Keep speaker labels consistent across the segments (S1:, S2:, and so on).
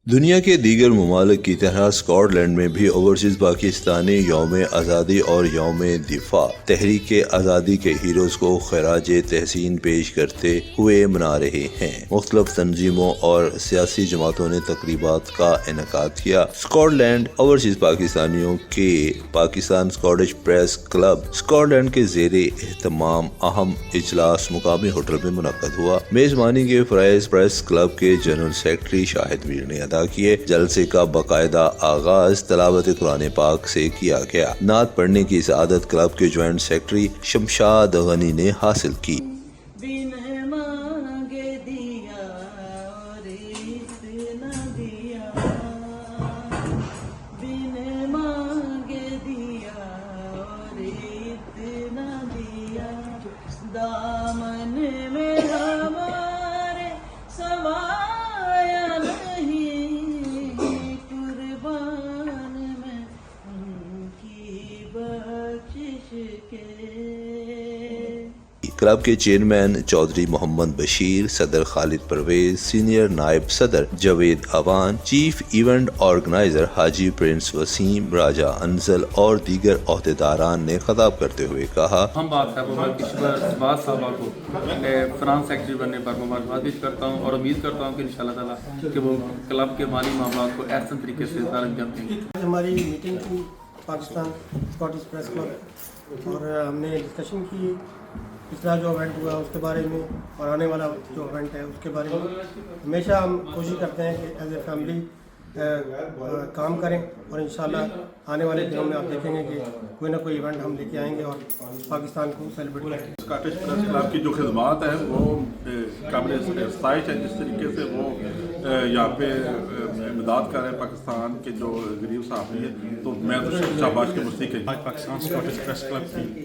S1: دنیا کے دیگر ممالک کی طرح اسکاٹ لینڈ میں بھی اوورسیز پاکستانی یوم آزادی اور یوم دفاع تحریک آزادی کے ہیروز کو خراج تحسین پیش کرتے ہوئے منا رہے ہیں۔ مختلف تنظیموں اور سیاسی جماعتوں نے تقریبات کا انعقاد کیا۔ اسکاٹ لینڈ اوورسیز پاکستانیوں کے Pakistan Scottish press club Scotland کے زیر اہتمام اہم اجلاس مقامی ہوٹل میں منعقد ہوا۔ میزبانی کے فرائض پریس کلب کے جنرل سیکرٹری شاہد میر نے ادا کیے۔ جلسے کا باقاعدہ آغاز تلاوت قرآن پاک سے کیا گیا۔ نعت پڑھنے کی سعادت کلب کے جوائنٹ سیکرٹری شمشاد غنی نے حاصل کی۔
S2: دامن میں ہمارے سمایا نہیں، قربان میں ان کی بخشش کے۔
S1: کلب کے چیئرمین چودھری محمد بشیر، صدر خالد پرویز، سینئر نائب صدر Javed Awan, chief event organizer Haji Prince Waseem, Raja Anzal اور دیگر عہدیداران نے خطاب کرتے ہوئے کہا،
S3: ہم بات ہے وہ بعض صاحبہ کو فرانس سیکرٹری بننے پر مبارکباد پیش کرتا ہوں اور امید کرتا ہوں کہ انشاءاللہ تعالیٰ کہ وہ کلب کے مالی معاملات کو احسن طریقے سے انجام دیں گے۔
S4: ہماری میٹنگ تھی پاکستان اسکاٹش پریس کلب اور ہم نے ڈسکشن کی پچھلا جو ایونٹ ہوا اس کے بارے میں اور آنے والا جو ایونٹ ہے اس کے بارے میں۔ ہمیشہ ہم کوشش کرتے ہیں کہ ایز اے فیملی کام کریں اور انشاءاللہ آنے والے دنوں میں آپ دیکھیں گے کہ کوئی نہ کوئی ایونٹ ہم لے کے آئیں گے اور پاکستان کو سیلیبریٹ کریں گے۔
S5: اسکاٹش پریس کلب کی جو خدمات ہیں وہ قابل ستائش ہے، جس طریقے سے وہ یہاں پہ امداد کر رہے ہیں پاکستان کے جو غریب صحافی ہیں، تو میں تو شاباش کے مستحق ہوں۔
S6: آج پاکستان اسکاٹش پریس کلب کی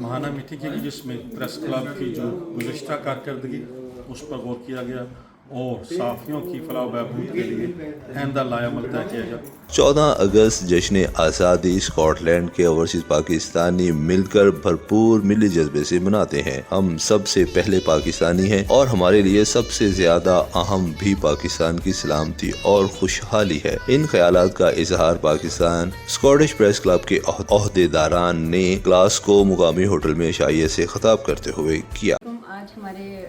S6: ماہانہ میٹنگ کی جس میں پریس کلب کی جو گزشتہ کارکردگی اس پر غور کیا گیا اور صحافیوں کی فلاح و بہبود کے لیے آئندہ لائحہ طے کیا جائے۔
S1: 14 اگست جشن آزادی اسکاٹ لینڈ کے اوورسیز پاکستانی مل کر بھرپور ملی جذبے سے مناتے ہیں۔ ہم سب سے پہلے پاکستانی ہیں اور ہمارے لیے سب سے زیادہ اہم بھی پاکستان کی سلامتی اور خوشحالی ہے۔ ان خیالات کا اظہار پاکستان اسکاٹش پریس کلب کے عہدیداران نے کلاس کو مقامی ہوٹل میں عشائیے سے خطاب کرتے ہوئے کیا۔
S7: آج ہمارے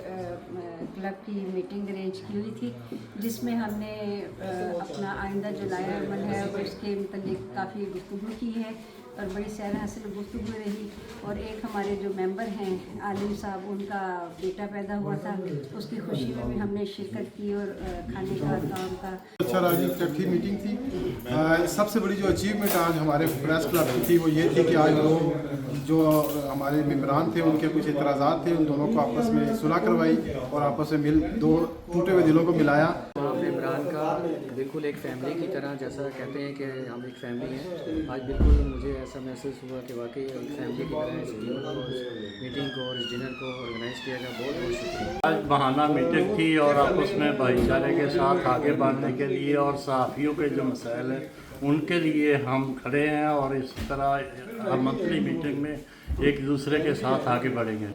S7: کلب کی میٹنگ ارینج کی ہوئی تھی جس میں ہم نے اپنا آئندہ جو لائحہ عمل ہے اس کے متعلق کافی گفتگو کی ہے اور بڑی سیر حاصل گفتگو رہی۔ اور ایک ہمارے جو ممبر ہیں عالم صاحب، ان کا بیٹا پیدا ہوا تھا، اس کی خوشی میں بھی ہم نے شرکت کی اور کھانے کا کام کا
S8: اچھا راجی کی میٹنگ تھی۔ سب سے بڑی جو اچیومنٹ آج ہمارے پریس کلب کی تھی وہ یہ تھی کہ آج وہ جو ہمارے ممبران تھے ان کے کچھ اعتراضات تھے، ان دونوں کو آپس میں صلح کروائی اور آپس میں دو ٹوٹے ہوئے دلوں کو ملایا۔
S9: ممبران کا بالکل ایک فیملی کی طرح، جیسا کہتے ہیں کہ ہم ایک فیملی ہیں، آج بالکل مجھے ایسا محسوس ہوا کہ واقعی ایک فیملی کی طرح اس میٹنگ کو اور اس ڈنر کو آرگنائز کیا گیا۔ بہت بہت شکریہ۔
S6: آج ماہانہ میٹنگ تھی اور آپس میں بھائی چارے کے ساتھ آگے بڑھنے کے لیے اور صحافیوں کے جو مسائل ہیں ان کے لیے ہم کھڑے ہیں اور اس طرح ہر منتھلی میٹنگ میں ایک دوسرے کے ساتھ آگے بڑھیں گے۔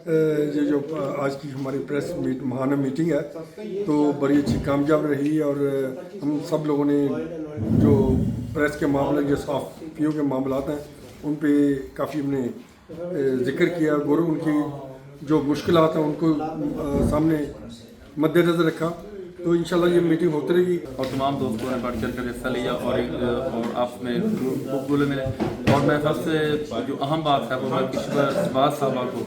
S10: یہ جو آج کی ہماری پریس ماہانہ میٹنگ ہے تو بڑی اچھی کامیاب رہی اور ہم سب لوگوں نے جو پریس کے معاملے جو صحافیوں کے معاملات ہیں ان پہ کافی ہم نے ذکر کیا اور ان کی جو مشکلات ہیں ان کو سامنے مد نظر رکھا، تو انشاءاللہ یہ میٹنگ ہوتی رہے گی۔
S3: اور تمام دوستوں نے بڑھ چڑھ کر حصہ لیا اور آپ میں گلے ملے اور میں سب سے جو اہم بات ہے وہ میں بعض صاحبہ کو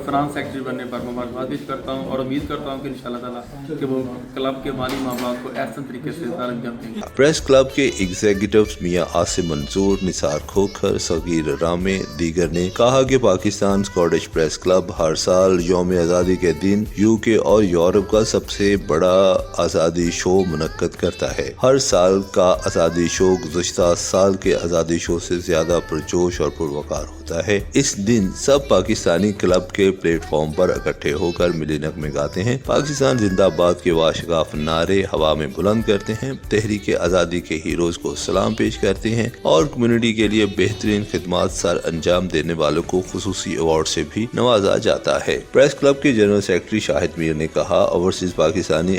S3: فرانس سیکرٹری بننے پر مبارکباد پیش کرتا ہوں اور امید کرتا ہوں کہ انشاءاللہ تعالیٰ کہ وہ کلب کے مالی معاملات کو احسن طریقے سے انجام دیں گے۔
S1: پریس کلب کے ایگزیکٹوز میاں عاصم منظور، نثار کھوکھر، صغیر رامے دیگر نے کہا کہ پاکستان اسکاٹش پریس کلب ہر سال یوم آزادی کے دن UK اور یورپ کا سب سے بڑا آزادی شو منعقد کرتا ہے۔ ہر سال کا آزادی شو گزشتہ سال کے آزادی شو سے زیادہ پرجوش اور پروقار ہوتا ہے۔ اس دن سب پاکستانی کلب کے پلیٹ فارم پر اکٹھے ہو کر ملی نغمے گاتے ہیں، پاکستان زندہ آباد کے واشگاف نعرے ہوا میں بلند کرتے ہیں، تحریک آزادی کے ہیروز کو سلام پیش کرتے ہیں اور کمیونٹی کے لیے بہترین خدمات سر انجام دینے والوں کو خصوصی ایوارڈ سے بھی نوازا جاتا ہے۔ پریس کلب کے جنرل سیکرٹری شاہد میر نے کہا، اوورسیز پاکستانی